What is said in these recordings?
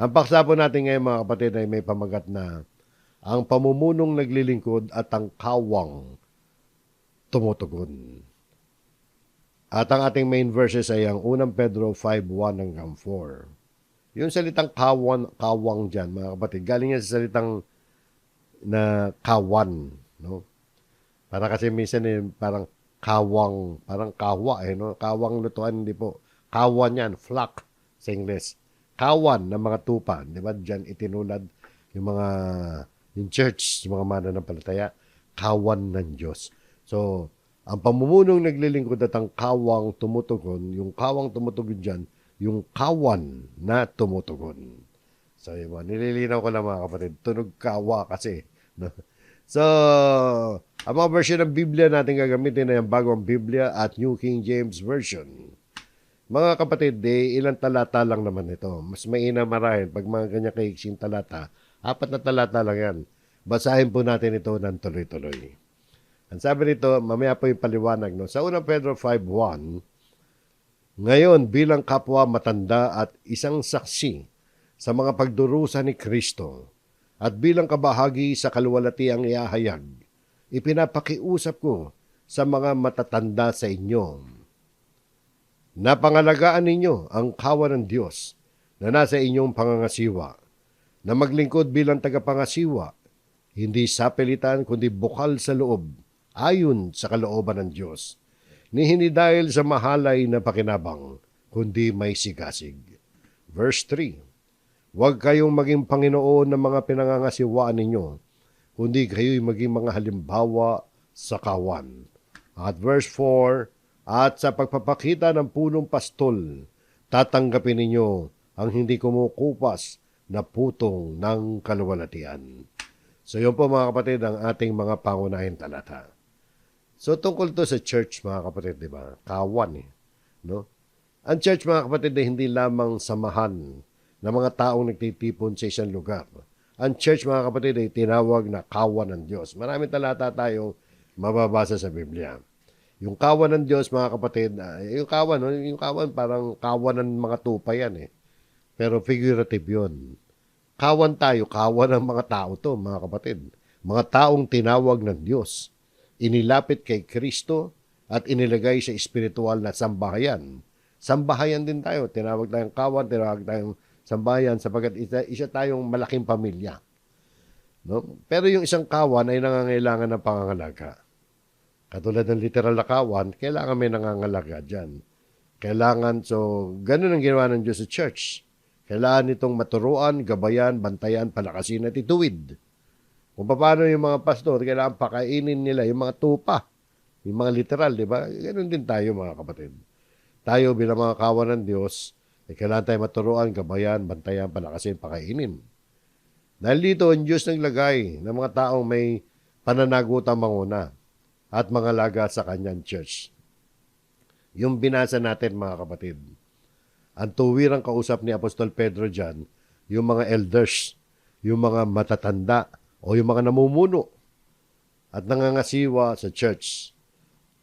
Ang paksa po natin ngayon mga kapatid ay may pamagat na ang pamumunong naglilingkod at ang kawang tumutugon. At ang ating main verses ay ang unang Pedro 5:1 hanggang 4. Yung salitang kawang dyan mga kapatid, galing yan sa salitang na kawan. No? Para kasi minsan parang kawang, parang kawa no? Kawang lutuan, hindi po. Kawan yan, flock sa English. Kawan ng mga tupa, di ba? Diyan itinulad yung church, yung mga mananampalataya, kawan ng Diyos. So, ang pamumunong naglilingkod at ang kawang tumutugon, yung kawang tumutugon dyan, yung kawan na tumutugon. So, yun, nililinaw ko lang mga kapatid, tunog kawa kasi. No? So, ang mga version ng Biblia natin gagamitin ay ang Bagong Biblia at New King James Version. Mga kapatid, ilang talata lang naman ito. Mas mainam marahin pag mga ganyan kaiksing talata. 4 na talata lang yan. Basahin po natin ito ng tuloy-tuloy. Ang sabi nito, mamaya po yung paliwanag. No? Sa unang Pedro 5:1, ngayon bilang kapwa matanda at isang saksi sa mga pagdurusa ni Kristo at bilang kabahagi sa kaluwalhatiang iahayag, ipinapakiusap ko sa mga matatanda sa inyo. Napangalagaan ninyo ang kawan ng Diyos na nasa inyong pangangasiwa, na maglingkod bilang tagapangasiwa, hindi sa pilitan kundi bukal sa loob, ayon sa kalooban ng Diyos, ni hindi dahil sa mahalay na pakinabang, kundi may sigasig. Verse 3, huwag kayong maging Panginoon ng mga pinangangasiwaan ninyo, kundi kayo'y maging mga halimbawa sa kawan. At verse 4, at sa pagpapakita ng punong pastol, tatanggapin ninyo ang hindi kumukupas na putong ng kaluwalhatian. So yun po mga kapatid ang ating mga pangunahing talata. So tungkol to sa church mga kapatid, di ba? Kawan no? Ang church mga kapatid ay hindi lamang samahan ng mga taong nagtitipon sa isang lugar. Ang church mga kapatid ay tinawag na kawan ng Diyos. Maraming talata tayo mababasa sa Biblia. Yung kawan ng Diyos mga kapatid, yung kawan parang kawan ng mga tupa yan Pero figurative yun. Kawan tayo, kawan ng mga tao to mga kapatid. Mga taong tinawag ng Diyos. Inilapit kay Kristo at inilagay sa espiritual na sambahayan. Sambahayan din tayo. Tinawag tayong kawan, tinawag tayong sambahayan sapagkat isa tayong malaking pamilya. No? Pero yung isang kawan ay nangangailangan ng pangangalaga. Katulad ng literal na kawan, kailangan may nangangalaga dyan. Kailangan, so, ganun ang ginawa ng Diyos sa church. Kailangan itong maturuan, gabayan, bantayan, palakasin at ituwid. Kung paano yung mga pastor, kailangan pakainin nila yung mga tupa. Yung mga literal, di ba? Ganun din tayo mga kapatid. Tayo bilang mga kawan ng Diyos, kailangan tayo maturuan, gabayan, bantayan, palakasin, pakainin. Dahil dito, ang Diyos naglagay ng mga taong may pananagutang manguna at mga laga sa kanyang church. Yung binasa natin mga kapatid, ang tuwirang kausap ni Apostol Pedro dyan, yung mga elders, yung mga matatanda, o yung mga namumuno at nangangasiwa sa church.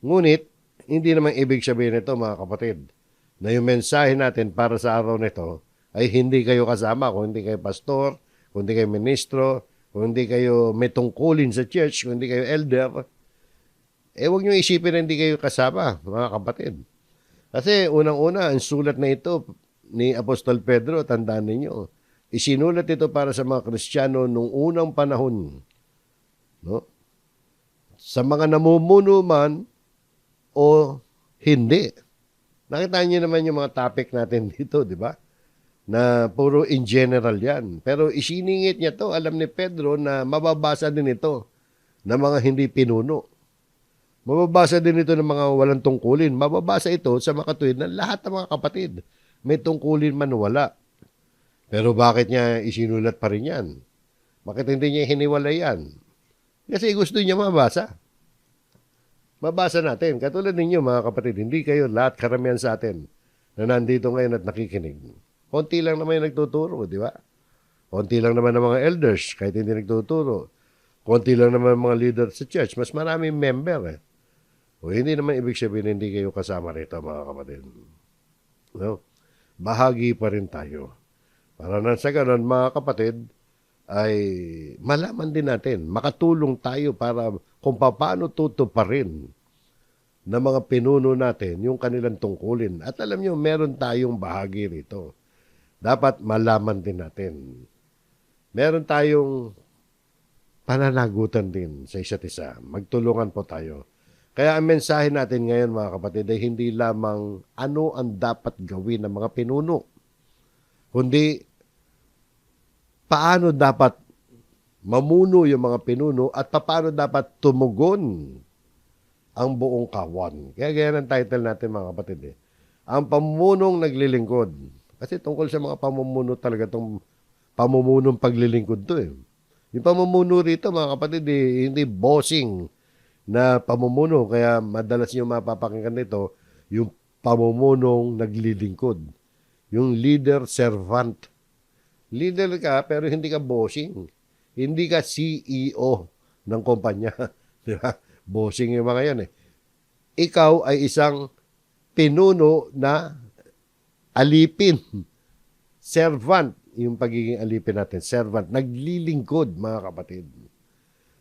Ngunit, hindi naman ibig sabihin nito mga kapatid, na yung mensahe natin para sa araw nito ay hindi kayo kasama, kung hindi kayo pastor, kung hindi kayo ministro, kung hindi kayo may tungkulin sa church, kung hindi kayo elder, huwag nyo isipin na hindi kayo kasama, mga kapatid. Kasi unang-una, ang sulat na ito ni Apostol Pedro, tandaan ninyo, isinulat ito para sa mga Kristiyano noong unang panahon. No? Sa mga namumuno man o hindi. Nakita niyo naman yung mga topic natin dito, di ba? Na puro in general yan. Pero isiningit niya to, alam ni Pedro na mababasa din ito ng mga hindi pinuno. Mababasa din ito ng mga walang tungkulin. Mababasa ito sa makatuwid ng lahat ng mga kapatid. May tungkulin man wala. Pero bakit niya isinulat pa rin yan? Bakit hindi niya hiniwalay yan? Kasi gusto niya mabasa. Mabasa natin. Katulad ninyo mga kapatid, hindi kayo lahat karamihan sa atin na nandito ngayon at nakikinig. Konti lang naman yung nagtuturo, di ba? Konti lang naman ng mga elders kahit hindi nagtuturo. Konti lang naman ng mga leader sa church. Mas maraming member O hindi naman ibig sabihin hindi kayo kasama rito mga kapatid. No? Bahagi pa rin tayo. Para na sa ganun, mga kapatid, ay malaman din natin, makatulong tayo para kung paano tutuparin ng mga pinuno natin yung kanilang tungkulin. At alam nyo, meron tayong bahagi rito. Dapat malaman din natin. Meron tayong pananagutan din sa isa't isa. Magtulungan po tayo. Kaya ang mensahe natin ngayon, mga kapatid, ay hindi lamang ano ang dapat gawin ng mga pinuno, kundi paano dapat mamuno yung mga pinuno at paano dapat tumugon ang buong kawan. Kaya ganyan ang title natin, mga kapatid. Ang pamumunong naglilingkod. Kasi tungkol sa mga pamumuno talaga itong pamumunong paglilingkod to eh. Yung pamumuno rito, mga kapatid, hindi bossing na pamumuno. Kaya madalas nyo mapapakinggan nito, yung pamumunong naglilingkod. Yung leader-servant. Leader ka, pero hindi ka bossing. Hindi ka CEO ng kumpanya. Di ba? Bossing yung mga yan eh. Ikaw ay isang pinuno na alipin. Servant, yung pagiging alipin natin. Servant, naglilingkod, mga kapatid.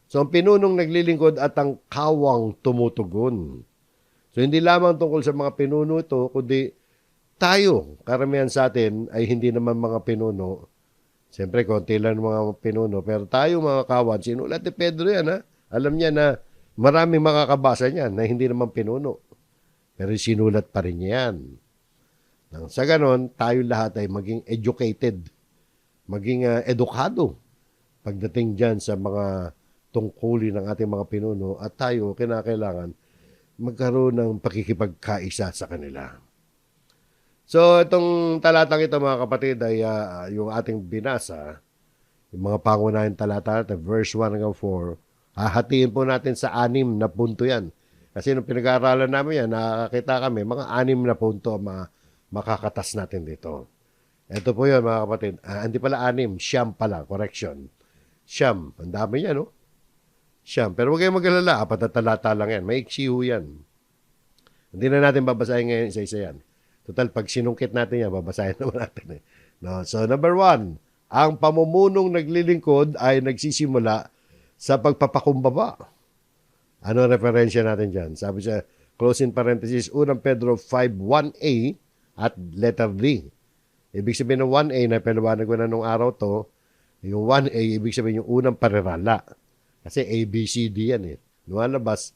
So, ang pinunong naglilingkod at ang kawang tumutugon. So, hindi lamang tungkol sa mga pinuno ito, kundi tayo, karamihan sa atin, ay hindi naman mga pinuno. Siyempre, konti lang mga pinuno. Pero tayo, mga kawan, sinulat ni Pedro yan, ha? Alam niya na maraming makakabasa niyan na hindi naman pinuno. Pero sinulat pa rin niya yan. Nang sa ganon, tayo lahat ay maging educated, maging edukado pagdating dyan sa mga tungkulin ng ating mga pinuno at tayo kinakailangan magkaroon ng pakikipagkaisa sa kanila. So, itong talatang ito, mga kapatid, ay yung ating binasa, yung mga pangunahing talata, verse 1 hanggang 4, hahatiin po natin sa 6 na punto yan. Kasi nung pinag-aaralan namin yan, nakakita kami, mga 6 na punto makakatas natin dito. Ito po yun, mga kapatid. Hindi pala 6, siyam pala, correction. Siyam, ang dami yan, no? Siyam. Pero huwag kayong mag-alala, 4 na talata lang yan. May iksiho yan. Hindi na natin babasahin ngayon isa-isa yan. Total, pag sinungkit natin yan, babasahin naman natin. No? So, number 1, ang pamumunong naglilingkod ay nagsisimula sa pagpapakumbaba. Ano ang referensya natin dyan? Sabi siya, close in parenthesis, 1 Pedro 5:1a at letter D. Ibig sabihin ng 1a, na paliwanag ko na nung araw to, yung 1a, ibig sabihin yung unang parirala. Kasi ABCD yan eh. Lumalabas,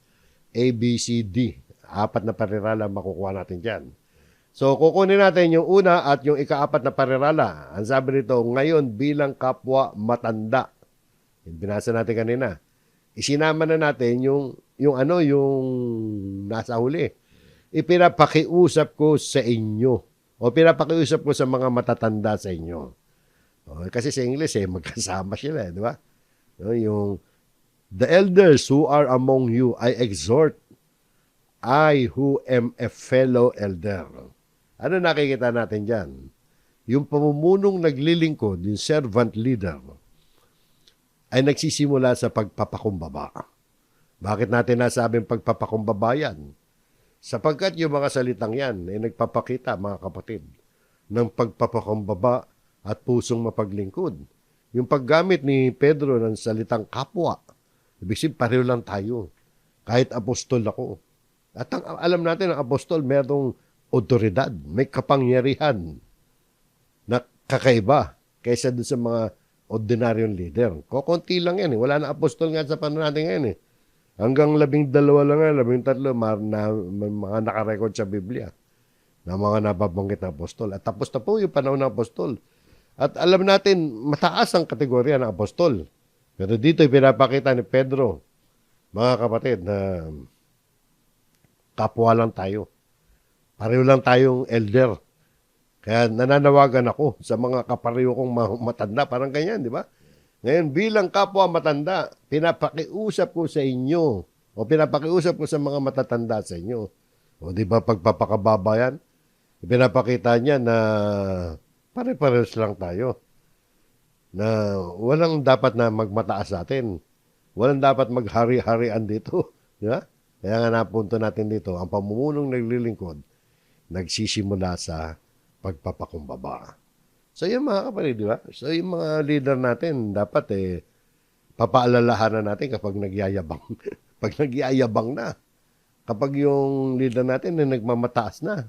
ABCD. 4 na parirala makukuha natin dyan. So, kukunin natin yung una at yung ika-4 na parirala. Ang sabi nito, ngayon bilang kapwa matanda. Yung binasa natin kanina. Isinama na natin yung nasa huli. Ipinapakiusap ko sa inyo. O pinapakiusap ko sa mga matatanda sa inyo. O, kasi sa English magkasama sila, di ba? O, yung the elders who are among you, I exhort, I who am a fellow elder. Ano nakikita natin dyan? Yung pamumunong naglilingkod, yung servant leader, ay nagsisimula sa pagpapakumbaba. Bakit natin nasabing pagpapakumbaba yan? Sapagkat yung mga salitang yan ay nagpapakita, mga kapatid, ng pagpapakumbaba at pusong mapaglingkod. Yung paggamit ni Pedro ng salitang kapwa, ibig sabihin pareho lang tayo. Kahit apostol ako. At alam natin, ang apostol merong otoridad, may kapangyarihan na kakaiba kaysa doon sa mga ordinaryong leader. Kokonti lang yan. Wala na apostol nga sa panahon natin ngayon eh. Hanggang 12 lang yan, 13, mga nakarecord sa Biblia na mga nababanggit na apostol. At tapos na po yung panahon ng apostol. At alam natin, mataas ang kategorya ng apostol. Pero dito pinapakita ni Pedro, mga kapatid, na kapwa lang tayo. Pareho lang tayong elder. Kaya nananawagan ako sa mga kapareho kong matanda. Parang ganyan, di ba? Ngayon, bilang kapwa matanda, pinapakiusap ko sa inyo o pinapakiusap ko sa mga matatanda sa inyo. O di ba pagpapakababa yan? Pinapakita niya na pare-parehas lang tayo. Na walang dapat na magmataas sa atin. Walang dapat maghari-harian dito. Di ba? Kaya nga napunto natin dito, ang pamumunong naglilingkod, nagsisimula sa pagpapakumbaba. So yung mga kapatid, di ba? So yung mga leader natin, dapat papaalalahanan natin kapag nagyayabang. Pag nagyayabang na. Kapag yung leader natin na nagmamataas na.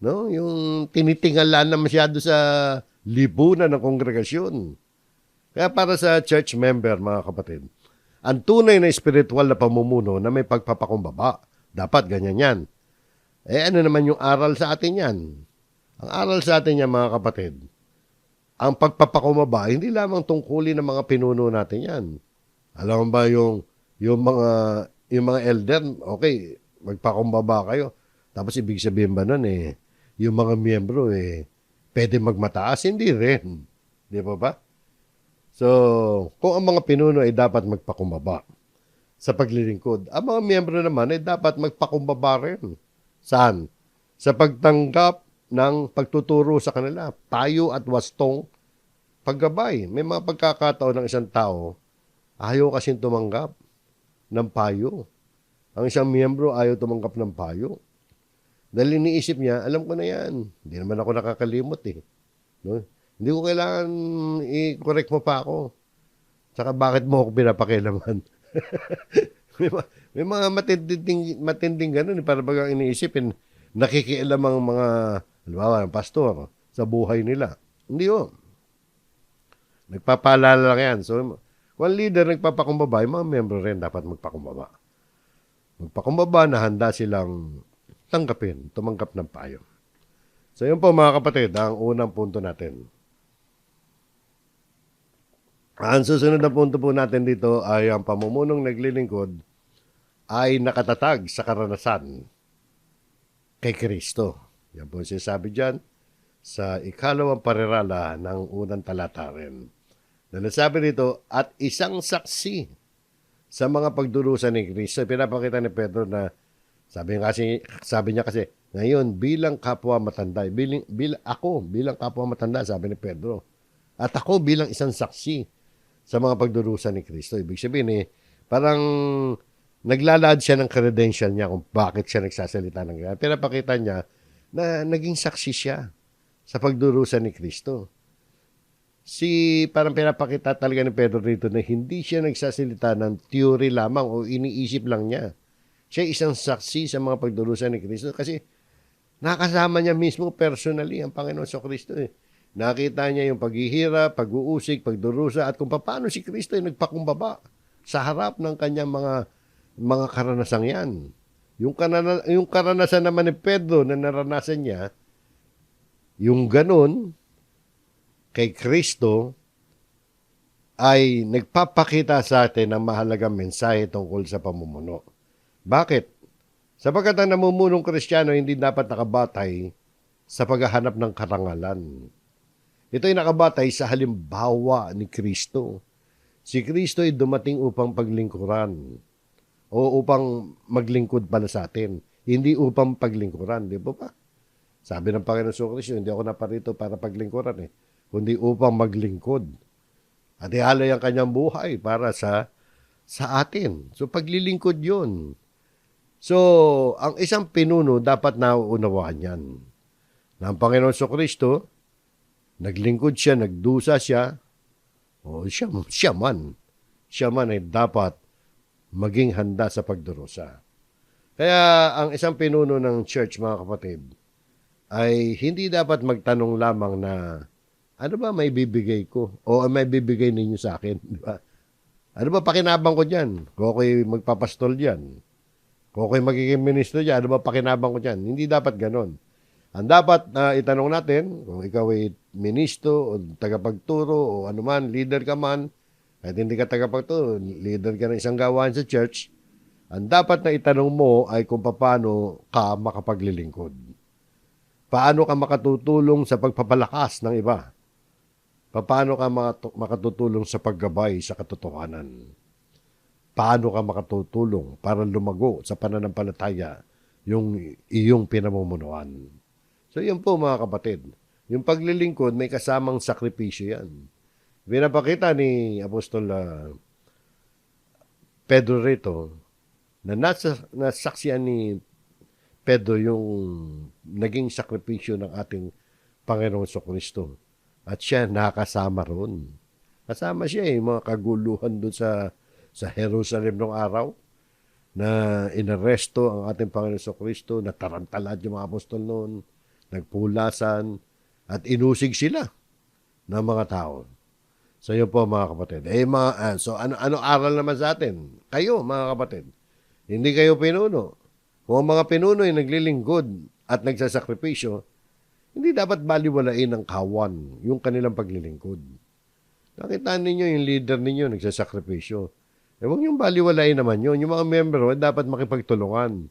No? Yung tinitingala na masyado sa lipunan ng kongregasyon. Kaya para sa church member, mga kapatid, ang tunay na spiritual na pamumuno na may pagpapakumbaba, dapat ganyan yan. Ano naman yung aral sa atin yan? Ang aral sa atin yan, mga kapatid, ang pagpapakumbaba, hindi lamang tungkulin ng mga pinuno natin yan. Alam mo ba yung mga elder, okay, magpakumbaba kayo. Tapos ibig sabihin ba nun yung mga miyembro pwede magmataas? Hindi rin. Di ba? So, kung ang mga pinuno ay dapat magpakumbaba sa paglilingkod, ang mga miyembro naman ay dapat magpakumbaba rin. Saan? Sa pagtanggap ng pagtuturo sa kanila, payo at wastong paggabay. May mga pagkakataon ng isang tao, ayaw kasing tumanggap ng payo. Ang isang miyembro ayaw tumanggap ng payo. Dahil iniisip niya, alam ko na yan. Hindi naman ako nakakalimot No? Hindi ko kailangan i-correct mo pa ako. Saka bakit mo ako pinapakilaman? may mga matinding ganun. Para bagang iniisipin, nakikialam ang mga, halimbawa, pastor sa buhay nila. Hindi yun. Nagpapaalala lang yan. So, kung ang leader nagpapakumbaba, yung mga member rin dapat magpakumbaba. Magpakumbaba na handa silang tanggapin, tumanggap ng payo. So, yun po mga kapatid, ang unang punto natin. Ang susunod na punto po natin dito ay ang pamumunong naglilingkod ay nakatatag sa karanasan kay Kristo. Yan po sinasabi dyan sa ikalawang parirala ng unang talata rin. Nasabi dito, at isang saksi sa mga pagdurusa ni Kristo. Pinapakita ni Pedro na sabi niya kasi, ngayon bilang kapwa matanda, bilang kapwa matanda, sabi ni Pedro. At ako bilang isang saksi sa mga pagdurusa ni Kristo. Ibig sabihin parang naglalad siya ng credential niya kung bakit siya nagsasalita ng ganyan. Pinapakita niya na naging saksi siya sa pagdurusa ni Kristo. Parang pinapakita talaga ni Pedro dito na hindi siya nagsasalita ng theory lamang o iniisip lang niya. Siya isang saksi sa mga pagdurusa ni Kristo kasi nakasama niya mismo personally ang Panginoon sa Kristo Nakita niya yung paghihirap, pag-uusig, pagdurusa at kung paano si Kristo ay nagpakumbaba sa harap ng kanyang mga karanasang yan. Yung karanasan naman ni Pedro na naranasan niya, yung ganun kay Kristo ay nagpapakita sa atin ng mahalagang mensahe tungkol sa pamumuno. Bakit? Sapagkat ang namumunong Kristiyano hindi dapat nakabatay sa paghahanap ng karangalan. Ito ay nakabatay sa halimbawa ni Kristo. Si Kristo ay dumating upang paglingkuran o upang maglingkod pala sa atin. Hindi upang paglingkuran, di ba pa? Sabi ng Panginoon sa Kristo, hindi ako naparito para paglingkuran kundi upang maglingkod. At ihalay ang kanyang buhay para sa atin. So paglilingkod yun. So, ang isang pinuno dapat nauunawaan yan. Na ang Panginoon sa Kristo, naglingkod siya, nagdusa siya, siya man ay dapat maging handa sa pagdurusa. Kaya ang isang pinuno ng church, mga kapatid, ay hindi dapat magtanong lamang na, ano ba may bibigay ko? O may bibigay ninyo sa akin? Di ba? Ano ba pakinabang ko dyan? Kung ako'y magpapastol dyan? Kung ako'y magiging ministro dyan, ano ba pakinabang ko dyan? Hindi dapat ganon. Ang dapat na itanong natin, kung ikaw ay ministro o tagapagturo o anuman, leader ka man, kahit hindi ka tagapagturo, leader ka ng isang gawain sa church, ang dapat na itanong mo ay kung paano ka makapaglilingkod. Paano ka makatutulong sa pagpapalakas ng iba? Paano ka makatutulong sa paggabay sa katotohanan? Paano ka makatutulong para lumago sa pananampalataya yung iyong pinamumunuan? So, yun po mga kapatid. Yung paglilingkod, may kasamang sakripisyo yan. Pinapakita ni Apostol Pedro rito na nasaksiyan ni Pedro yung naging sakripisyo ng ating Panginoon sa Kristo. At siya nakasama ron. Kasama siya mga kaguluhan doon sa Jerusalem nung araw na inaresto ang ating Panginoon Kristo, natarantalad yung mga apostol noon, nagpulasan, at inusig sila ng mga tao. So yun po mga kapatid. So ano aral naman sa atin? Kayo mga kapatid, hindi kayo pinuno. Kung ang mga pinuno ay naglilingkod at nagsasakripisyo, hindi dapat baliwalain ng kawan yung kanilang paglilingkod. Nakita ninyo yung leader ninyo nagsasakripisyo. Huwag niyong baliwalain naman yun. Yung mga membro dapat makipagtulungan.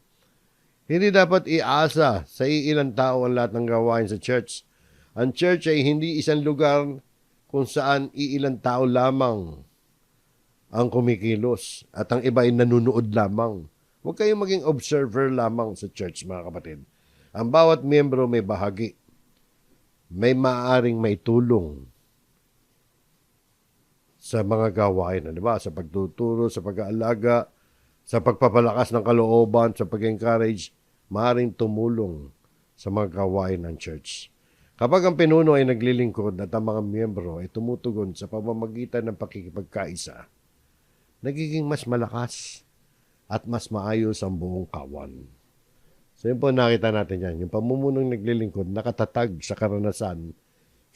Hindi dapat iasa sa ilang tao ang lahat ng gawain sa church. Ang church ay hindi isang lugar kung saan iilang tao lamang ang kumikilos at ang iba ay nanunood lamang. Huwag kayong maging observer lamang sa church, mga kapatid. Ang bawat miyembro may bahagi. May maaaring may tulong sa mga gawain, di ba? Sa pagtuturo, sa pag-aalaga, sa pagpapalakas ng kalooban, sa pag-encourage, maaaring tumulong sa mga gawain ng church. Kapag ang pinuno ay naglilingkod at ang mga miyembro ay tumutugon sa pamamagitan ng pakikipagkaisa, nagiging mas malakas at mas maayos ang buong kawan. So yun po nakita natin yan. Yung pamumunong naglilingkod, nakatatag sa karanasan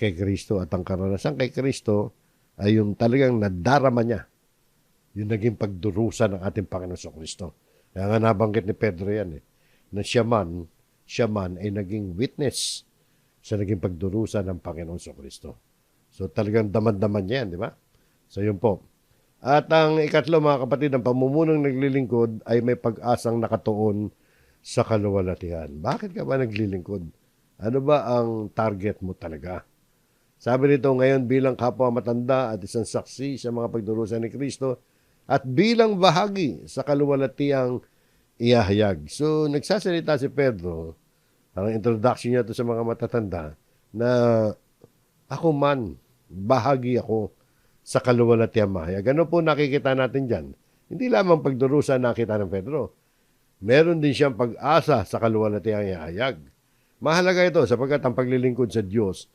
kay Kristo. At ang karanasan kay Kristo ay yung talagang nadarama niya. Yung naging pagdurusa ng ating Panginoon Kristo. Kaya nga nabanggit ni Pedro yan na siya man ay naging witness sa naging pagdurusa ng Panginoon Kristo. So talagang daman-daman niya yan, di ba? So yun po. At ang ikatlo mga kapatid, ang pamumunong naglilingkod ay may pag-asang nakatuon sa kaluwalhatian. Bakit ka ba naglilingkod? Ano ba ang target mo talaga? Sabi nito ngayon bilang kapwa matanda at isang saksi sa mga pagdurusa ni Kristo at bilang bahagi sa kaluwalhatiang iyahayag. So nagsasalita si Pedro, ang introduction niya to sa mga matatanda, na ako man, bahagi ako sa kaluwalhatiang mahayag. Ano po nakikita natin dyan? Hindi lamang pagdurusa nakita ng Pedro. Meron din siyang pag-asa sa kaluwalhatiang iyahayag. Mahalaga ito sapagkat ang paglilingkod sa Diyos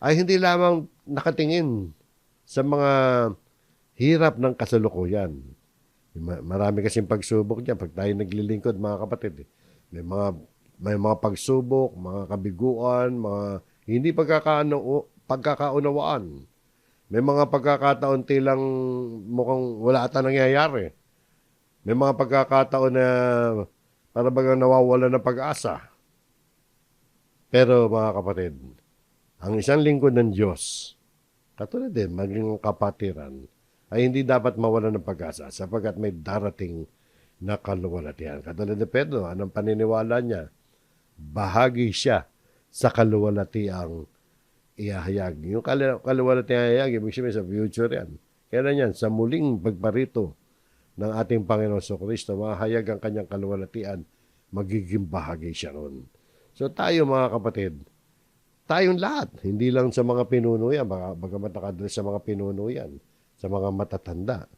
ay hindi lamang nakatingin sa mga hirap ng kasalukuyan. Marami kasing pagsubok diyan pag tayo naglilingkod mga kapatid. May mga pagsubok, mga kabiguan, mga hindi pagkakaunawaan. May mga pagkakataon tilang mukhang wala ata nangyayari. May mga pagkakataon na para bagang nawawala ng pag-asa. Pero mga kapatid, ang isang lingkod ng Diyos, katulad din, maging kapatiran, ay hindi dapat mawala ng pag-asa sapagkat may darating na kaluwalhatian. Katulad ni Pedro, anong paniniwala niya? Bahagi siya sa kaluwalhatiang ihahayag. Yung kaluwalhatiang ihahayag, ibig sabihin sa future yan. Kailan yan? Sa muling pagparito ng ating Panginoon Kristo, mahayag ang kanyang kaluwalhatian, magiging bahagi siya ron. So tayo mga kapatid, tayong lahat, hindi lang sa mga pinuno yan, bagamat nakadres sa mga pinuno yan, sa mga matatanda.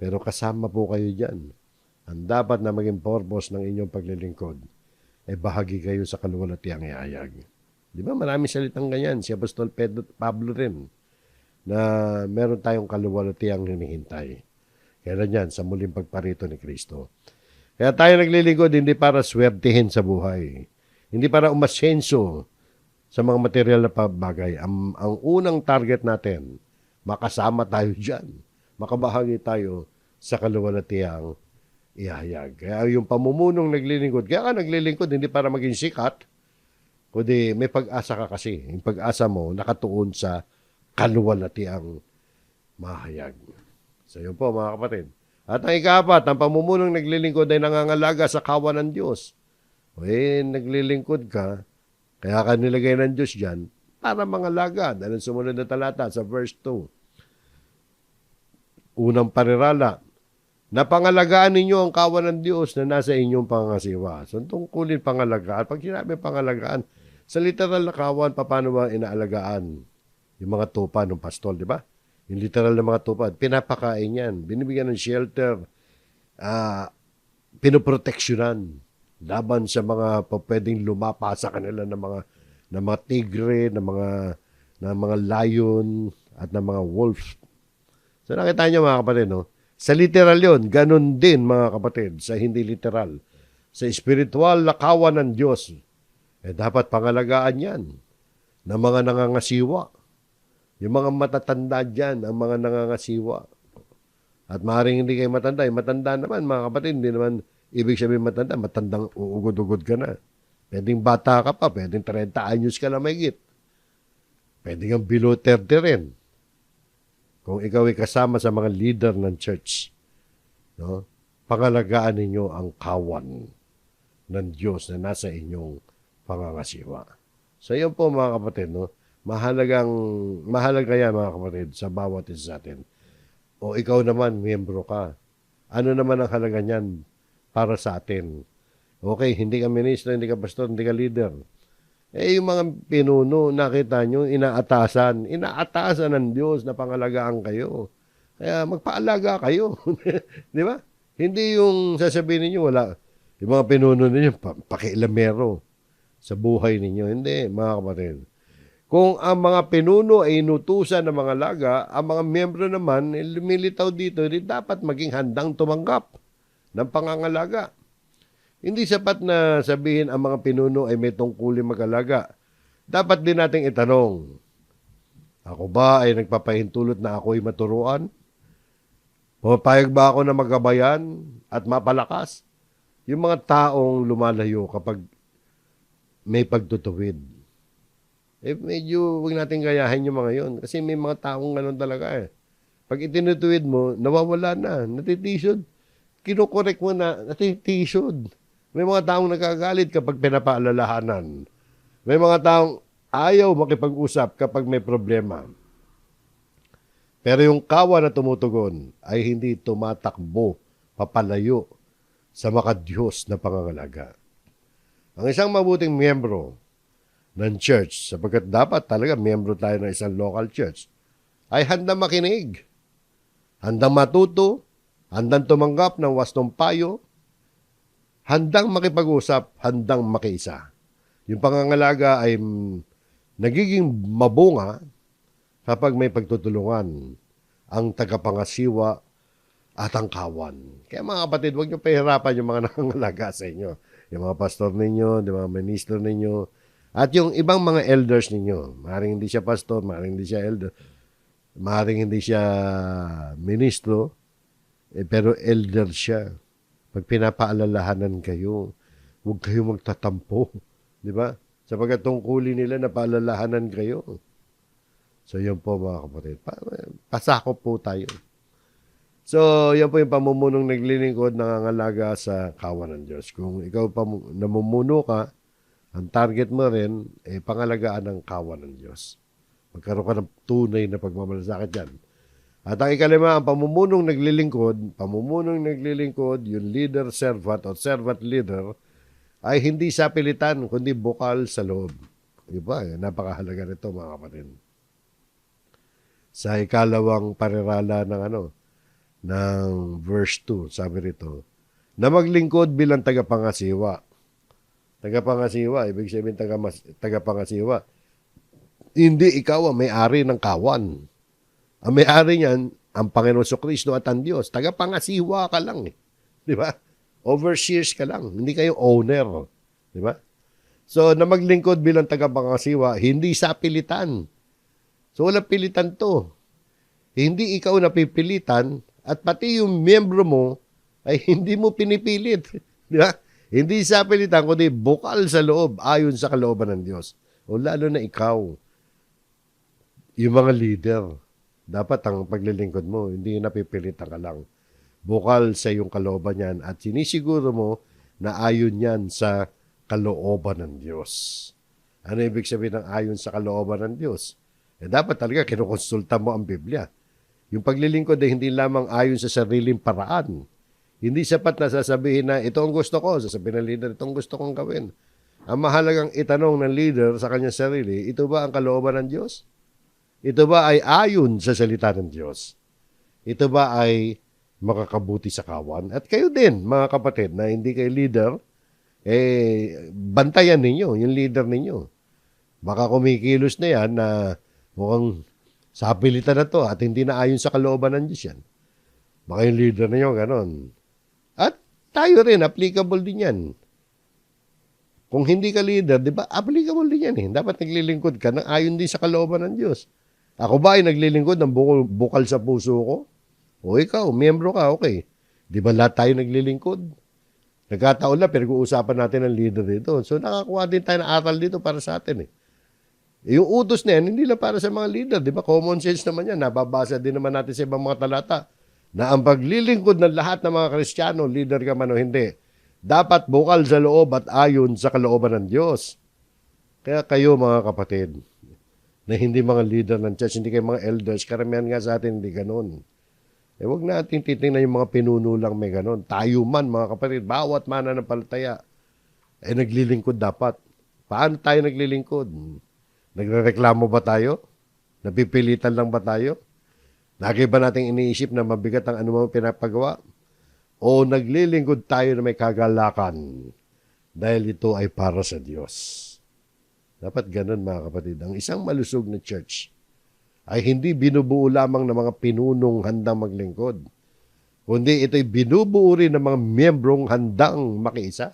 Pero kasama po kayo dyan. Ang dapat na maging purpose ng inyong paglilingkod ay bahagi kayo sa kaluwalhatiang ihayag. Di ba maraming salitang ganyan, si Apostol Pablo rin, na meron tayong kaluwalhatiang hinihintay. Kailan yan? Sa muling pagparito ni Kristo. Kaya tayo naglilingkod hindi para swertihin sa buhay. Hindi para umasenso sa mga material na bagay. Ang unang target natin, makasama tayo dyan. Makabahagi tayo sa kaluwalhatiang ihahayag. Kaya yung pamumunong naglilingkod, kaya ka naglilingkod hindi para maging sikat, kundi may pag-asa ka kasi. Yung pag-asa mo nakatuon sa kaluwalhatiang mahayag. So yun po mga kapatid. At ang ikapat, ang pamumunong naglilingkod ay nangangalaga sa kawan ng Diyos. Naglilingkod ka, kaya ka nilagay ng Diyos dyan, para mangalaga. Dahil sumunod na talata sa verse 2. Unang parirala, napangalagaan ninyo ang kawan ng Diyos na nasa inyong pangasiwa. So tungkulin pangalagaan. Pag sinabi pangalagaan, sa literal na kawan, paano ba inaalagaan yung mga tupa ng pastol, di ba? Yung literal na mga tupad, pinapakain yan, binibigyan ng shelter, pinoproteksyonan laban sa mga pwedeng lumapa sa kanila ng mga tigre, ng mga ng mga lion at ng mga wolf. So nakita niyo mga kapatid, no? Sa literal yon, ganun din mga kapatid, sa hindi literal. Sa spiritual na kawan ng Diyos, dapat pangalagaan yan ng mga nangangasiwa. Yung mga matatanda dyan, ang mga nangangasiwa. At maaaring hindi kayo matanda. Matanda naman mga kapatid, hindi naman ibig sabihin matanda. Matandang uugod-ugod ka na. Pwedeng bata ka pa, pwedeng 30 anyos ka na mahigit. Pwedeng ang below 30 rin. Kung ikaw ay kasama sa mga leader ng church, no? Pangalagaan ninyo ang kawan ng Diyos na nasa inyong pangangasiwa. So yun po mga kapatid, no? Mahalaga yan mga kapatid sa bawat isa sa atin. O ikaw naman, miyembro ka. Ano naman ang halaga niyan para sa atin? Okay, hindi ka ministro, hindi ka pastor, hindi ka leader. Yung mga pinuno, nakita nyo, inaatasan ng Diyos na pangalagaan kayo. Kaya magpaalaga kayo. Di ba? Hindi yung sasabihin ninyo, wala. Yung mga pinuno ninyo, pakialamero sa buhay ninyo. Hindi, mga kapatid. Kung ang mga pinuno ay inutusan ng mga laga, ang mga miyembro naman, lumilitaw dito, hindi dapat maging handang tumanggap ng pangangalaga. Hindi sapat na sabihin ang mga pinuno ay may tungkulin mag-alaga. Dapat din nating itanong, ako ba ay nagpapahintulot na ako'y maturuan? Pumapayag ba ako na magabayan at mapalakas? Yung mga taong lumalayo kapag may pagtutuwid. Medyo huwag natin gayahin yung mga yun. Kasi may mga taong gano'n talaga eh. Pag itinutuwid mo, nawawala na, natitisod. Kinukorek mo na, natitisod. May mga taong nagagalit kapag pinapaalalahanan. May mga taong ayaw makipag-usap kapag may problema. Pero yung kawa na tumutugon ay hindi tumatakbo, papalayo sa makadiyos na pangangalaga. Ang isang mabuting miyembro ng church, sapagkat dapat talaga miyembro tayo ng isang local church, ay handang makinig, handang matuto, handang tumanggap ng wastong payo, handang makipag-usap, handang makiisa. Yung pangangalaga ay nagiging mabunga kapag may pagtutulungan ang tagapangasiwa at ang kawan. Kaya mga kapatid, huwag niyo pahirapan yung mga nangangalaga sa inyo. Yung mga pastor ninyo, yung mga ministro ninyo, at yung ibang mga elders ninyo. Maaaring hindi siya pastor, maaaring hindi siya elder, maaaring hindi siya ministro, pero elder siya. Pag pinapaalalahanan kayo, huwag kayo magtatampo. Di ba? Sapagkat tungkulin nila na paalalahanan kayo. So, yun po mga kapatid. Pasakop po tayo. So, yan po yung pamumunong naglilingkod, nangangalaga sa kawan ng Diyos. Kung ikaw namumuno ka, ang target mo rin, pangalagaan ng kawan ng Diyos. Magkaroon ka ng tunay na pagmamalasakit dyan. At ang ikalima, ang pamumunong naglilingkod, yung leader servant o servant leader, ay hindi sa pilitan, kundi bukal sa loob. Diba? Napakahalaga nito mga kapatid. Sa ikalawang parirala ng verse 2, sabi rito, na maglingkod bilang tagapangasiwa. Tagapangasiwa, ibig sabihin tagapangasiwa. Hindi ikaw ang may-ari ng kawan. Ang may-ari niyan, ang Panginoon Kristo at ang Diyos. Tagapangasiwa ka lang. Di ba? Overseers ka lang. Hindi kayo owner. Di ba? So, na maglingkod bilang tagapangasiwa, hindi sa pilitan. So, walang pilitan to. Hindi ikaw napipilitan at pati yung miyembro mo ay hindi mo pinipilit. Di ba? Hindi sa pilitan, kundi bukal sa loob ayon sa kalooban ng Diyos. O lalo na ikaw, yung mga leader. Dapat ang paglilingkod mo, hindi napipilitan ka lang. Bukal sa iyong kalooban yan at sinisiguro mo na ayon yan sa kalooban ng Diyos. Ano ibig sabihin ng ayon sa kalooban ng Diyos? Dapat talaga kinukonsulta mo ang Biblia. Yung paglilingkod ay hindi lamang ayon sa sariling paraan. Hindi sapat na sasabihin na ito ang gusto ko, sasabihin ng leader, ito ang gusto kong gawin. Ang mahalagang itanong ng leader sa kanyang sarili, ito ba ang kalooban ng Diyos? Ito ba ay ayon sa salita ng Diyos? Ito ba ay makakabuti sa kawan? At kayo din, mga kapatid, na hindi kayo leader, bantayan ninyo, yung leader ninyo. Baka kumikilos na yan na Mukhang sapilitan na to at hindi na ayon sa kalooban ng Diyos yan. Baka yung leader ninyo, ganon. At tayo rin, applicable din yan. Kung hindi ka leader, di ba, applicable din yan eh. Dapat naglilingkod ka na ayon din sa kalooban ng Diyos. Ako ba ay naglilingkod ng bukal sa puso ko? O ikaw, miyembro ka, okay. Di ba lahat tayo naglilingkod? Nagkataon lang, pinag-uusapan natin ang leader dito. So nakakuha din tayo ng aral dito para sa atin eh. Yung utos na yan, hindi lang para sa mga leader. Di ba? Common sense naman yan. Nababasa din naman natin sa ibang mga talata na ang paglilingkod ng lahat ng mga Kristiyano, leader ka man o hindi, dapat bukal sa loob at ayon sa kalooban ng Diyos. Kaya kayo mga kapatid, na hindi mga leader ng church, hindi kayo mga elders, karamihan nga sa atin hindi ganun. Huwag natin titingnan yung mga pinuno lang may ganun. Tayo man mga kapatid, bawat mananampalataya, naglilingkod dapat. Paano tayo naglilingkod? Nagrereklamo ba tayo? Napipilitan lang ba tayo? Lagi ba nating iniisip na mabigat ang anumang pinapagawa? O naglilingkod tayo na may kagalakan dahil ito ay para sa Diyos? Dapat ganun mga kapatid. Ang isang malusog na church ay hindi binubuo lamang ng mga pinunong handang maglingkod, kundi ito'y binubuo rin ng mga miyembrong handang makiisa.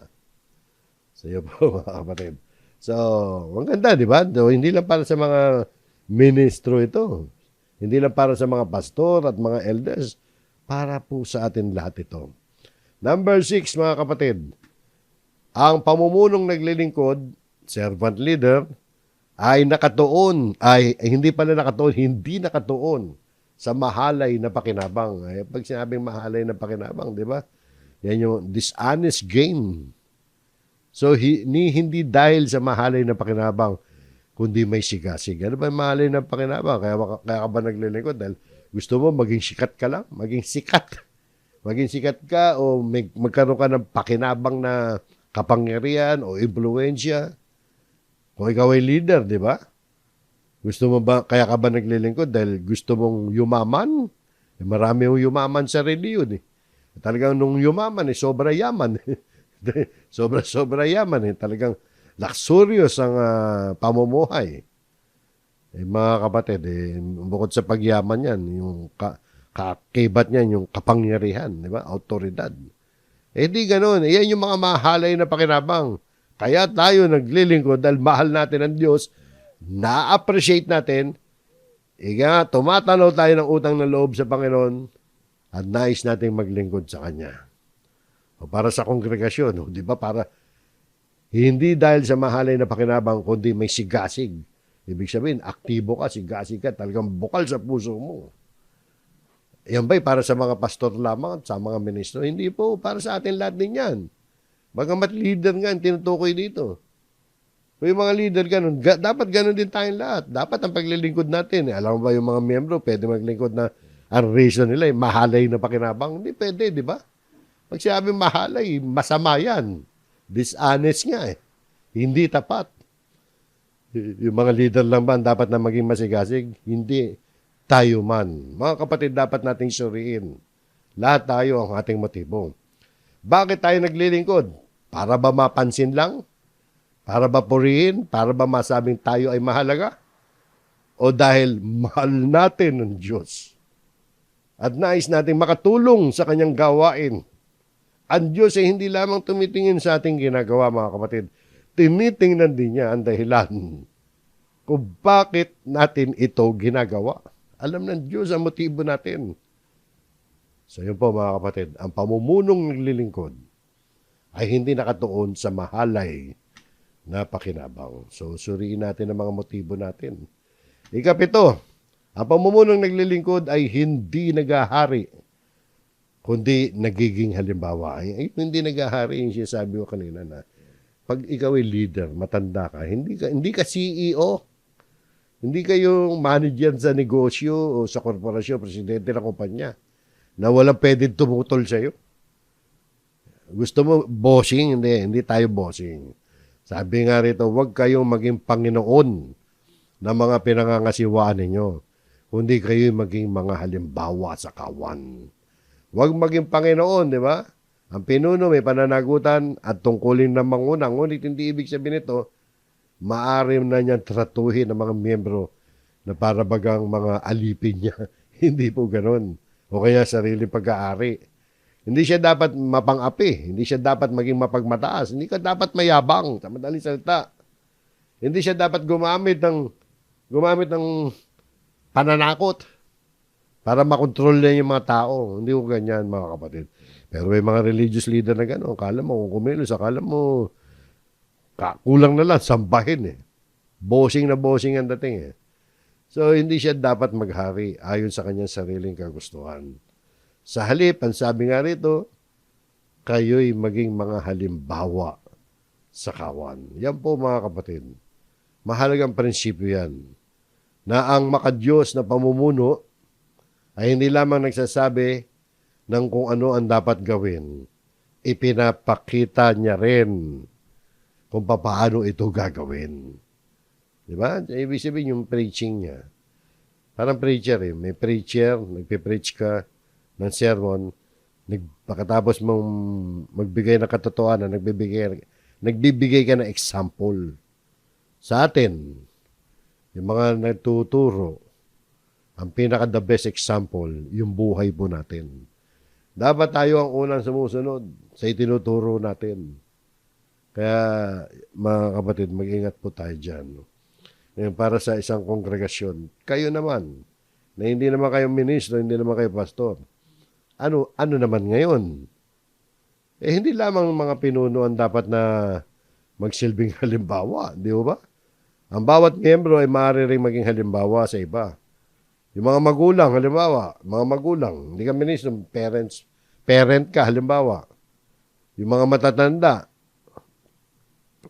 So yun po mga kapatid. So, ang ganda, di ba? So, hindi lang para sa mga ministro ito. Hindi lang para sa mga pastor at mga elders. Para po sa atin lahat ito. Number 6, mga kapatid. Ang pamumunong naglilingkod, servant leader, ay nakatuon, hindi nakatuon sa mahalay na pakinabang. Ay, pag sinabing mahalay na pakinabang, di ba? Yan yung dishonest gain. So, hindi dahil sa mahalay na pakinabang, kundi may sigasig. Ano ba yung mahalay na pakinabang? Kaya ka ba naglilingkod? Dahil gusto mo maging sikat ka lang? Maging sikat. Maging sikat ka o magkaroon ka ng pakinabang na kapangyarihan o impluensya. Kung ikaw ay leader, di ba? Gusto mo ba, kaya ka ba naglilingkod? Dahil gusto mong yumaman? Marami yung yumaman sa reliyon eh. Talagang nung yumaman, sobra yaman. Sobra yaman eh. Talagang luxurious ang pamumuhay. Mga kapatid, bukod sa pagyaman yan, yung kakibat niyan, yung kapangyarihan, di ba? Autoridad. Di ganun. Yan yung mga mahalay na pakinabang. Kaya tayo naglilingkod dahil mahal natin ang Diyos, na-appreciate natin, tumatanaw tayo ng utang na loob sa Panginoon at nais nating maglingkod sa Kanya. O para sa kongregasyon, di ba? Para hindi dahil sa mahalay na pakinabang, kundi may sigasig. Ibig sabihin, aktibo ka, sigasig ka, talagang bukal sa puso mo. Yan ba'y para sa mga pastor lamang at sa mga ministro? Hindi po, para sa atin lahat din yan. Bagamat leader nga, tinutukoy dito. Kung yung mga leader ganun, dapat ganun din tayong lahat. Dapat ang paglilingkod natin. Alam mo ba yung mga miyembro, pwede maglingkod na ang reason nila, mahalay na pakinabang? Hindi pwede, di ba? Pag sinabing mahalay, masama yan. Dishonest nga eh. Hindi tapat. Yung mga leader lang ba dapat na maging masigasig? Hindi. Tayo man. Mga kapatid, dapat nating suriin. Lahat tayo ang ating motibo. Bakit tayo naglilingkod? Para ba mapansin lang? Para ba purihin? Para ba masabing tayo ay mahalaga? O dahil mahal natin ang Diyos? At nais nating makatulong sa Kanyang gawain. Ang Diyos ay hindi lamang tumitingin sa ating ginagawa, mga kapatid. Tinitingnan din niya ang dahilan kung bakit natin ito ginagawa. Alam ng Diyos ang motibo natin. So yun po mga kapatid, ang pamumunong naglilingkod ay hindi nakatuon sa mahalay na pakinabang. So suriin natin ang mga motibo natin. Ikapito, ang pamumunong naglilingkod ay hindi nagahari, kundi nagiging halimbawa. Ay hindi nagahari yung sinasabi ko kanina na pag ikaw ay leader, matanda ka, hindi ka CEO. Hindi kayong manager sa negosyo o sa korporasyon, presidente ng kumpanya na walang pwedeng tumutol sa'yo. Gusto mo bossing? Hindi tayo bossing. Sabi nga rito, huwag kayong maging Panginoon ng mga pinangangasiwaan ninyo, kundi kayo maging mga halimbawa sa kawan. Huwag maging Panginoon, di ba? Ang pinuno may pananagutan at tungkulin ng manguna. Ngunit hindi ibig sabihin nito, maaari na niyan tratuhin ng mga miyembro na para bagang mga alipin niya. Hindi po ganon. O kaya sariling pag-aari. Hindi siya dapat mapang-api. Hindi siya dapat maging mapagmataas. Hindi ka dapat mayabang. Sa madaling salita. Hindi siya dapat gumamit ng pananakot para makontrol niya yung mga tao. Hindi ko ganyan, mga kapatid. Pero may mga religious leader na gano'n. Akala mo, kung kumilos, akala mo, kulang na lang, sambahin eh. Bossing na bossing ang dating eh. So, hindi siya dapat maghari ayon sa kanyang sariling kagustuhan. Sa halip, ang sabi nga rito, kayo'y maging mga halimbawa sa kawan. Yan po mga kapatid. Mahalagang prinsipyo yan. Na ang makadiyos na pamumuno ay hindi lamang nagsasabi ng kung ano ang dapat gawin. Ipinapakita niya rin kung paano ito gagawin. Diba? Ibig sabihin yung preaching niya. Parang preacher eh. May preacher, nagpipreach ka ng sermon, pagkatapos mong magbigay ng katotohanan, nagbibigay ka ng example. Sa atin, yung mga nagtuturo, ang pinaka-the best example, yung buhay po natin. Dapat tayo ang unang sumusunod sa itinuturo natin. Kaya, mga kapatid, mag-ingat po tayo dyan. Ngayon, para sa isang kongregasyon, kayo naman, na hindi naman kayo ministro, hindi naman kayo pastor. Ano naman ngayon? Hindi lamang mga pinuno ang dapat na magsilbing halimbawa, di ba? Ang bawat miyembro ay maaari ring maging halimbawa sa iba. Yung mga magulang, halimbawa, mga magulang, hindi ka ministro, parent ka, halimbawa. Yung mga matatanda,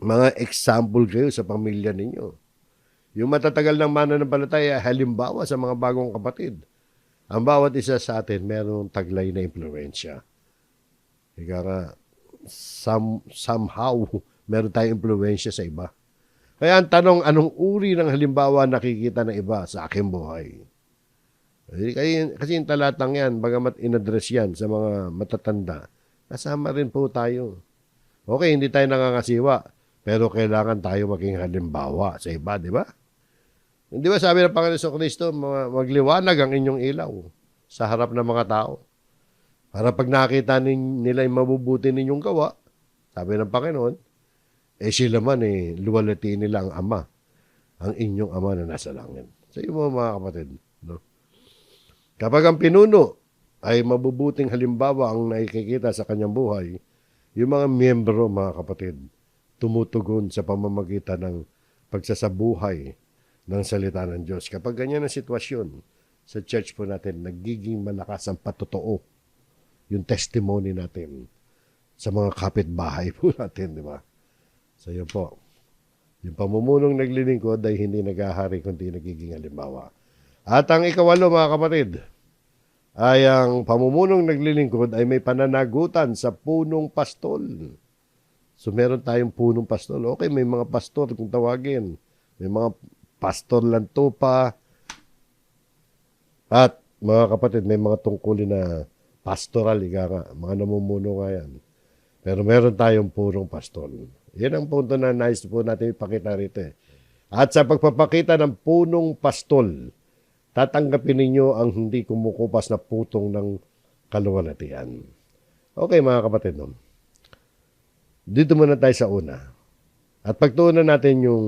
mga example kayo sa pamilya ninyo. Yung matatagal ng mananampalataya, halimbawa sa mga bagong kapatid. Ang bawat isa sa atin, merong taglay na impluensya. Ika nga, somehow, meron tayong impluensya sa iba. Kaya ang tanong, anong uri ng halimbawa nakikita ng iba sa aking buhay? Kasi yung talatang yan, bagamat inaddress yan sa mga matatanda, kasama rin po tayo. Okay, hindi tayo nangangasiwa, pero kailangan tayo maging halimbawa sa iba, di ba? Hindi ba sabi ng Panginoon Kristo, magliwanag ang inyong ilaw sa harap ng mga tao. Para pag nakita nila yung mabubuti ninyong gawa, sabi ng Panginoon, sila man luwalhatiin nila ang Ama, ang inyong Ama na nasa langit. Sa iyo mga kapatid, no? Kapag ang pinuno ay mabubuting halimbawa ang nakikita sa kanyang buhay, yung mga miyembro, mga kapatid, tumutugon sa pamamagitan ng pagsasabuhay ng salita ng Diyos. Kapag ganyan ang sitwasyon sa church po natin, nagiging malakas ang patotoo yung testimony natin sa mga kapitbahay po natin, di ba? So yun po. Yung pamumunong naglilingkod ay hindi naghahari kundi nagiging halimbawa. At ang ikawalo, mga kapatid, ay ang pamumunong naglilingkod ay may pananagutan sa punong pastol. So meron tayong punong pastol. Okay, may mga pastor kung tawagin. May mga pastor lantupa. At mga kapatid, may mga tungkulin na pastoral, mga namumuno nga yan. Pero meron tayong punong pastol. Yan ang punto na nais po natin ipakita rito. At sa pagpapakita ng punong pastol, tatanggapin ninyo ang hindi kumukupas na putong ng kaluwalhatian. Okay mga kapatid, no? Dito muna tayo sa una. At pagtuunan natin yung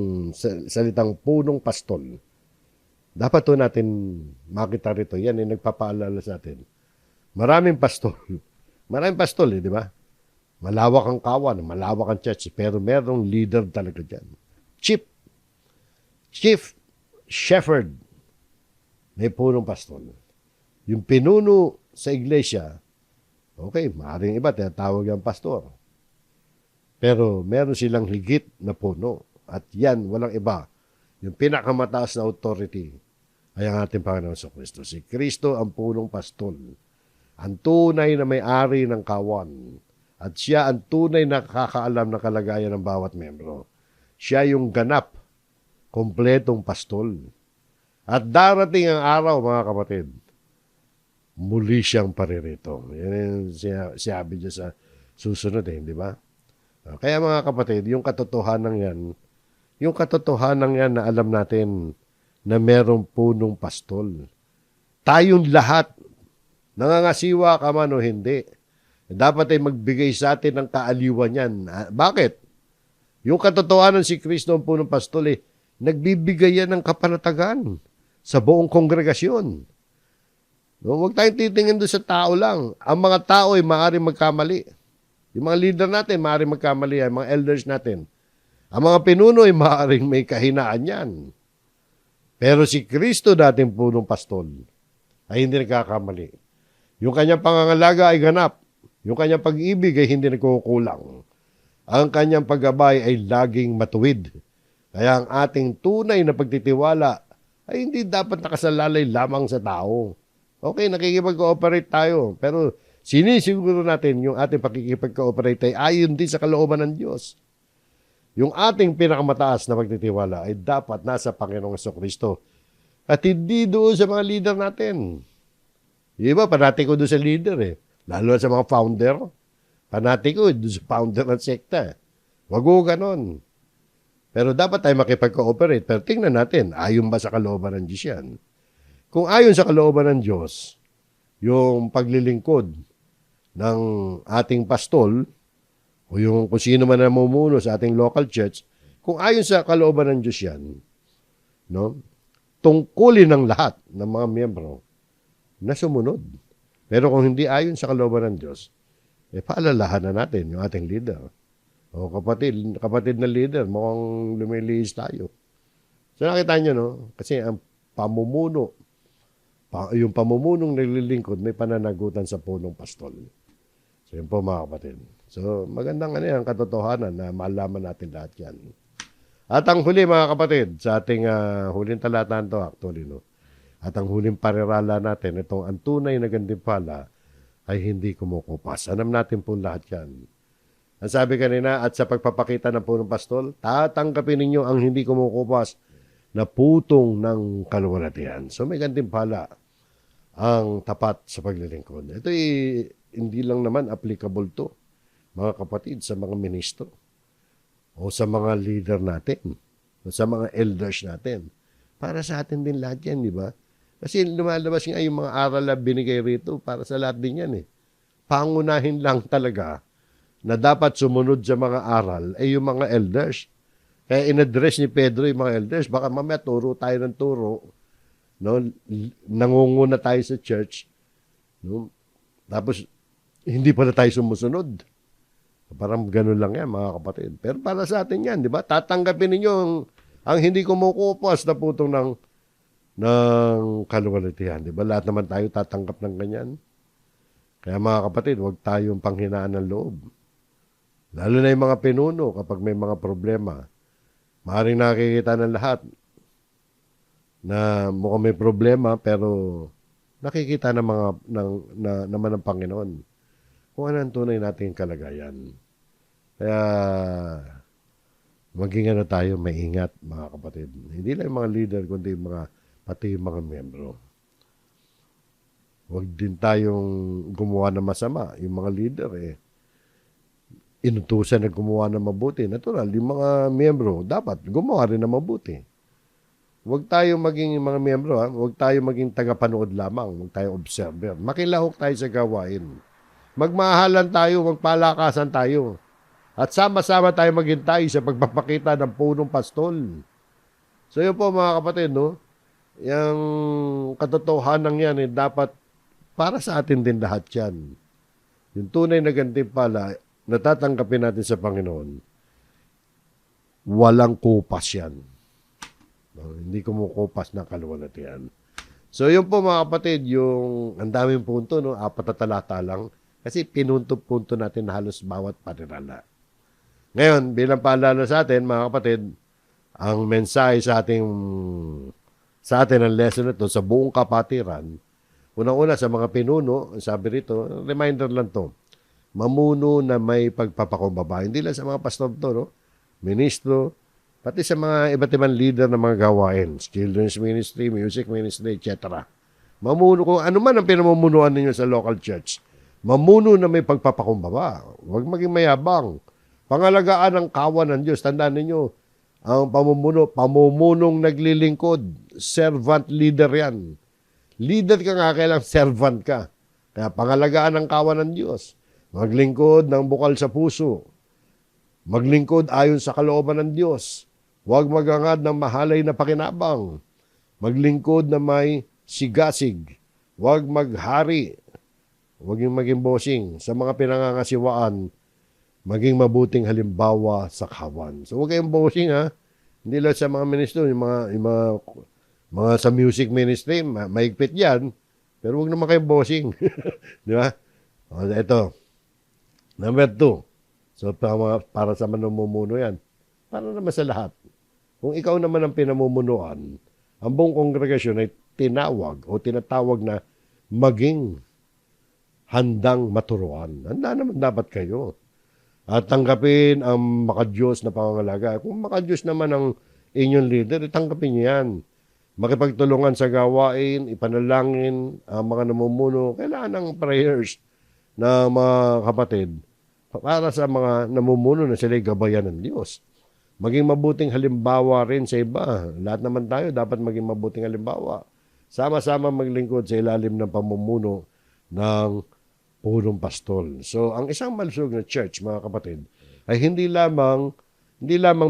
salitang punong pastol, dapat to natin makita rito. Yan ay nagpapaalala sa atin. Maraming pastol. Maraming pastol, di ba? Malawak ang kawan, malawak ang church, pero merong leader talaga dyan. Chief shepherd, may punong pastol. Yung pinuno sa iglesia, okay, maaaring iba, tinatawag yung pastor. Pero meron silang higit na puno. At yan, walang iba. Yung pinakamataas na authority ay ang ating Panginoon sa Kristo. Si Kristo ang punong pastol. Ang tunay na may-ari ng kawan. At siya ang tunay na nakakaalam ng kalagayan ng bawat membro. Siya yung ganap, kompletong pastol. At darating ang araw, mga kapatid, muli siyang paririto. Yan yung sinabi niya sa susunod, di ba? Kaya mga kapatid, yung katotohanan yan na alam natin na merong punong pastol. Tayong lahat, nangangasiwa ka man o hindi, dapat ay magbigay sa atin ng kaaliwan yan. Bakit? Yung katotohanan si Kristo ang punong pastol nagbibigay yan ng kapanatagan sa buong kongregasyon. No, huwag tayong titingin doon sa tao lang. Ang mga tao ay maaaring magkamali. Yung mga leader natin, maaaring magkamali yan. Mga elders natin. Ang mga pinuno ay maaaring may kahinaan yan. Pero si Kristo dating punong pastol ay hindi nagkakamali. Yung kanyang pangangalaga ay ganap. Yung kanyang pag-ibig ay hindi nagkukulang. Ang kanyang paggabay ay laging matuwid. Kaya ang ating tunay na pagtitiwala ay hindi dapat nakasalalay lamang sa tao. Okay, nakikipag-cooperate tayo. Pero sinisiguro natin yung ating pakikipag-cooperate ay ayon din sa kalooban ng Diyos. Yung ating pinakamataas na pagtitiwala ay dapat nasa Panginoong Jesucristo. At hindi doon sa mga leader natin. Yung iba, panatiko doon sa leader Lalo sa mga founder. Panatiko doon sa founder ng sekta. Wag mo ganon. Pero dapat tayo makipag-cooperate. Pero tingnan natin, ayon ba sa kalooban ng Diyos yan? Kung ayon sa kalooban ng Diyos, yung paglilingkod ng ating pastol, o yung kung sino man na namumuno sa ating local church, kung ayon sa kalooban ng Diyos yan, no, tungkulin ng lahat ng mga miyembro na sumunod. Pero kung hindi ayon sa kalooban ng Diyos, paalalahan na natin yung ating leader. O kapatid na leader, mukhang lumilihis tayo. So nakita nyo, no? Kasi ang pamumuno, yung pamumunong naglilingkod, may pananagutan sa punong pastol. So yun po mga kapatid. So magandang ang katotohanan na malaman natin lahat yan. At ang huli mga kapatid, sa ating huling talataan to actually, no? At ang huling parirala natin, itong ang tunay na gantimpala ay hindi kumukupas. Alam natin po lahat yan. Ang sabi kanina, at sa pagpapakita ng punong pastol, tatanggapin ninyo ang hindi kumukupas na putong ng kaluwalhatian. So may gantimpala ang tapat sa paglilingkod. Ito hindi lang naman applicable to, mga kapatid, sa mga ministro o sa mga leader natin o sa mga elders natin. Para sa atin din lahat yan, di ba? Kasi lumalabas nga yung mga aral na binigay rito para sa lahat din yan Pangunahin lang talaga na dapat sumunod sa mga aral ay yung mga elders. Kaya in-address ni Pedro yung mga elders, baka mamaya turo tayo ng turo, no? Nangunguna tayo sa church, no? Tapos hindi pala tayo sumusunod. Parang ganun lang yan mga kapatid. Pero para sa atin yan, di ba? Tatanggapin ninyo ang hindi kumukupas na putong ng kaluwalhatian. Di ba? Lahat naman tayo tatanggap ng ganyan. Kaya mga kapatid, huwag tayong panghinaan ng loob. Lalo na yung mga pinuno kapag may mga problema. Maaaring nakikita ng lahat na mukhang may problema pero nakikita ng mga naman ng Panginoon kung ano ang tunay nating kalagayan. Kaya maging tayo, maingat mga kapatid. Hindi lang yung mga leader kundi pati yung mga miyembro. Huwag din tayong gumawa ng masama. Yung mga leader inutusan na gumawa ng mabuti. Natural, yung mga miyembro dapat gumawa rin ng mabuti. Huwag tayong maging mga miyembro, huwag tayong maging tagapanood lamang, huwag tayong observer. Makilahok tayo sa gawain. Magmahalan tayo, magpalakasan tayo. At sama-sama tayo maghintay sa pagpapakita ng punong pastol. So yun po mga kapatid, no? Yung katotohanan yan dapat para sa atin din lahat yan. Yung tunay na gantimpala, natatanggapin natin sa Panginoon, walang kupas yan. No, hindi kumukupas ng kaluwalhatian. So yun po mga kapatid, yung ang daming punto, no? 4 na talata lang. Kasi pinunto-punto natin halos bawat parirala. Ngayon, bilang paalala sa atin, mga kapatid, ang mensahe sa atin ang lesson na ito sa buong kapatiran, unang-una sa mga pinuno, sabi rito, reminder lang to, mamuno na may pagpapakumbaba. Hindi lang sa mga pastor to, no? Ministro, pati sa mga iba't ibang leader ng mga gawain, children's ministry, music ministry, etc. Mamuno kung ano man ang pinamumunuan ninyo sa local church. Mamuno na may pagpapakumbaba. Huwag maging mayabang. Pangalagaan ang kawan ng Diyos. Tandaan ninyo, ang pamumunong naglilingkod. Servant leader yan. Leader ka nga, kailang servant ka. Kaya pangalagaan ang kawan ng Diyos. Maglingkod ng bukal sa puso. Maglingkod ayon sa kalooban ng Diyos. Huwag magangad ng mahalay na pakinabang. Maglingkod na may sigasig. Huwag maghari. Huwag yung maging bossing. Sa mga pinangangasiwaan, maging mabuting halimbawa sa kawan. So huwag kayong bossing, ha. Hindi lang sa mga ministro, mga sa music ministry, maigpit yan. Pero huwag naman kayong bossing. Di ba? O, ito. Number 2. So para sa manumumuno yan. Para naman sa lahat. Kung ikaw naman ang pinamumunuan, ang buong kongregasyon ay tinatawag na maging handang maturuan. Handa naman dapat kayo. At tanggapin ang makadiyos na pangangalaga. Kung makadiyos naman ang inyong leader, tanggapin niyo yan. Makipagtulungan sa gawain, ipanalangin ang mga namumuno. Kailangan ng prayers na mga kapatid para sa mga namumuno na sila'y gabayan ng Diyos. Maging mabuting halimbawa rin sa iba. Lahat naman tayo dapat maging mabuting halimbawa. Sama-sama maglingkod sa ilalim ng pamumuno ng punong pastol. So, ang isang malusog na church, mga kapatid, ay hindi lamang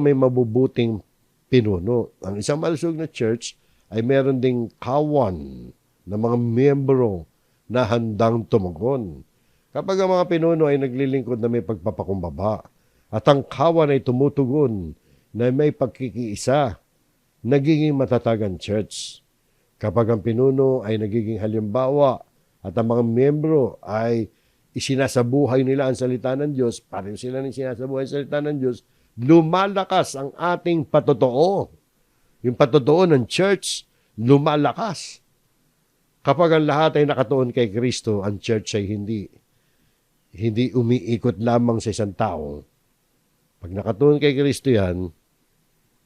may mabubuting pinuno. Ang isang malusog na church ay meron ding kawan ng mga miyembro na handang tumagon. Kapag ang mga pinuno ay naglilingkod na may pagpapakumbaba at ang kawan ay tumutugon na may pagkikiisa, nagiging matatag ang church. Kapag ang pinuno ay nagiging halimbawa at ang mga miyembro ay isinasabuhay nila ang salita ng Diyos, pareho sila ng sinasabuhay ang salita ng Diyos, lumalakas ang ating patotoo. Yung patotoo ng church, lumalakas. Kapag ang lahat ay nakatuon kay Kristo, ang church ay hindi umiikot lamang sa isang tao. Pag nakatuon kay Kristo yan,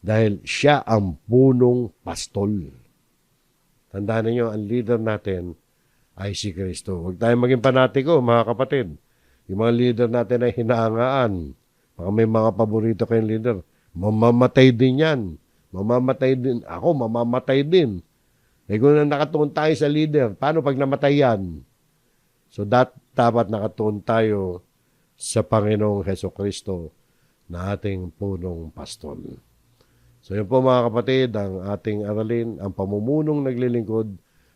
dahil siya ang punong pastol. Tandaan niyo, ang leader natin ay si Kristo. Huwag tayong maging panatiko, mga kapatid. Yung mga leader natin ay hinahangaan. Baka may mga paborito kayong leader. Mamamatay din yan. Mamamatay din. Ako, mamamatay din. Eh kung nakatuon tayo sa leader, paano pag namatay yan? So dapat nakatuon tayo sa Panginoong Hesukristo na ating punong pastol. So yun po mga kapatid, ang ating aralin, ang pamumunong naglilingkod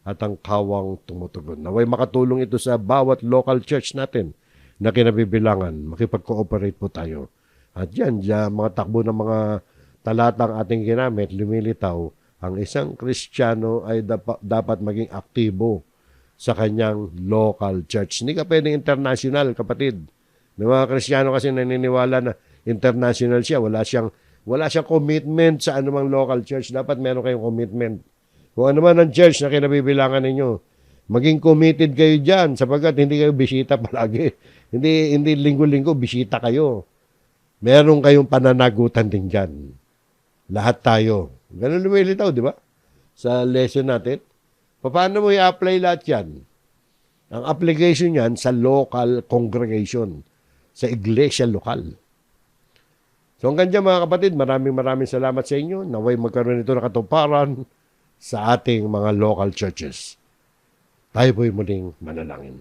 at ang kawang tumutugon. Naway makatulong ito sa bawat local church natin na kinabibilangan. Makipag-cooperate po tayo. At yan, mga takbo ng mga talatang ating ginamit, lumilitaw, ang isang Kristiyano ay dapat maging aktibo sa kanyang local church. Hindi ka pwedeng international, kapatid. May mga Kristiyano kasi naniniwala na international siya. Wala siyang commitment sa anumang local church. Dapat meron kayong commitment. Kung ano man ang church na kinabibilangan ninyo, maging committed kayo dyan sapagkat hindi kayo bisita palagi. Hindi linggo-linggo bisita kayo. Meron kayong pananagutan din dyan. Lahat tayo. Ganun lumilitaw, di ba? Sa lesson natin. Paano mo i-apply lahat yan? Ang application yan sa local congregation, sa iglesia lokal. So hanggang dyan mga kapatid, maraming salamat sa inyo. Naway magkaroon ito na katuparan sa ating mga local churches. Tayo po'y muling manalangin.